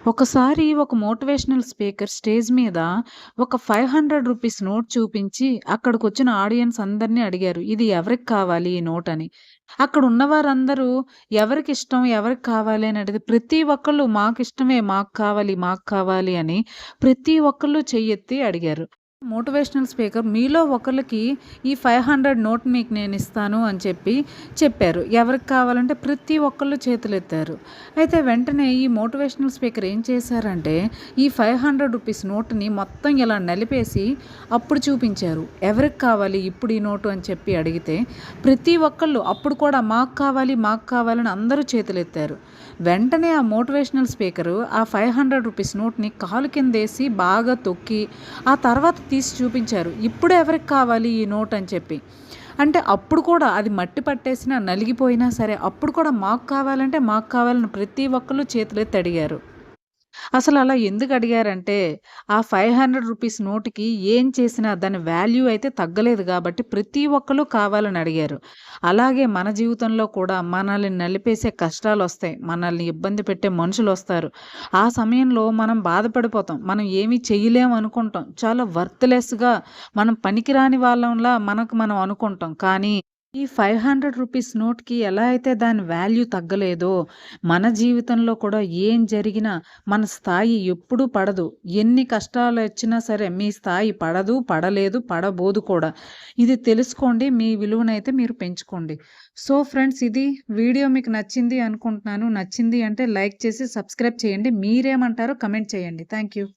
ఒకసారి ఒక motivational speaker stage మీద ఒక 500 రూపీస్ నోట్ చూపించి అక్కడికొచ్చిన ఆడియన్స్ అందరిని అడిగారు. ఇది ఎవరికి కావాలి ఈ నోట్ అని. అక్కడ ఉన్నవారందరూ ఎవరికిష్టం, ఎవరికి కావాలి అని అడిగితే ప్రతి ఒక్కళ్ళు మాకిష్టమే, మాకు కావాలి, మాకు కావాలి అని ప్రతి ఒక్కళ్ళు చెయ్యెత్తి అడిగారు. మోటివేషనల్ స్పీకర్ మీలో ఒకళ్ళకి ఈ 500 నోట్ మీకు నేనిస్తాను అని చెప్పారు. ఎవరికి కావాలంటే ప్రతి ఒక్కళ్ళు చేతులెత్తారు. అయితే వెంటనే ఈ మోటివేషనల్ స్పీకర్ ఏం చేశారంటే ఈ 500 రూపీస్ నోట్‌ని మొత్తం ఇలా నలిపేసి అప్పుడు చూపించారు. ఎవరికి కావాలి ఇప్పుడు ఈ నోటు అని అడిగితే ప్రతి ఒక్కళ్ళు అప్పుడు కూడా మాకు కావాలి, మాకు కావాలని అందరూ చేతులెత్తారు. వెంటనే ఆ మోటివేషనల్ స్పీకరు ఆ 500 రూపీస్ నోట్‌ని కాలు కిందేసి బాగా తొక్కి ఆ తర్వాత తీసి చూపించారు. ఇప్పుడు ఎవరికి కావాలి ఈ నోట్ అని అంటే అప్పుడు కూడా అది మట్టి పట్టేసినా, నలిగిపోయినా సరే అప్పుడు కూడా మాకు కావాలంటే మాకు కావాలని ప్రతి ఒక్కళ్ళు చేతులెత్తి అడిగారు. అసలు అలా ఎందుకు అడిగారంటే, ఆ 500 రూపీస్ నోట్‌కి ఏం చేసినా దాని వాల్యూ అయితే తగ్గలేదు గాబట్టి ప్రతి ఒక్కళ్ళు కావాలని అడిగారు. అలాగే మన జీవితంలో కూడా మనల్ని నలిపేసే కష్టాలొస్తాయి. మనల్ని ఇబ్బంది పెట్టే మనుషులొస్తారు. ఆ సమయంలో మనం బాధపడిపోతాం. మనం ఏమీ చెయ్యలేం అనుకుంటాం. చాలా వర్త్‌లెస్‌గా మనం పనికిరాని వాళ్ళంలా మనకు మనం అనుకుంటాం. కానీ ఈ 500 రూపీస్ నోట్‌కి ఎలా అయితే దాని వాల్యూ తగ్గలేదో, మన జీవితంలో కూడా ఏం జరిగినా మన స్థాయి ఎప్పుడూ పడదు. ఎన్ని కష్టాలొచ్చినా సరే మీ స్థాయి పడదు, పడలేదు, పడబోదు కూడా. ఇది తెలుసుకోండి. మీ విలువనైతే మీరు పెంచుకోండి. సో ఫ్రెండ్స్, ఇది వీడియో మీకు నచ్చింది అనుకుంటున్నాను. నచ్చింది అంటే లైక్ చేసి సబ్స్క్రైబ్ చేయండి. మీరేమంటారో కమెంట్ చేయండి. Thank you.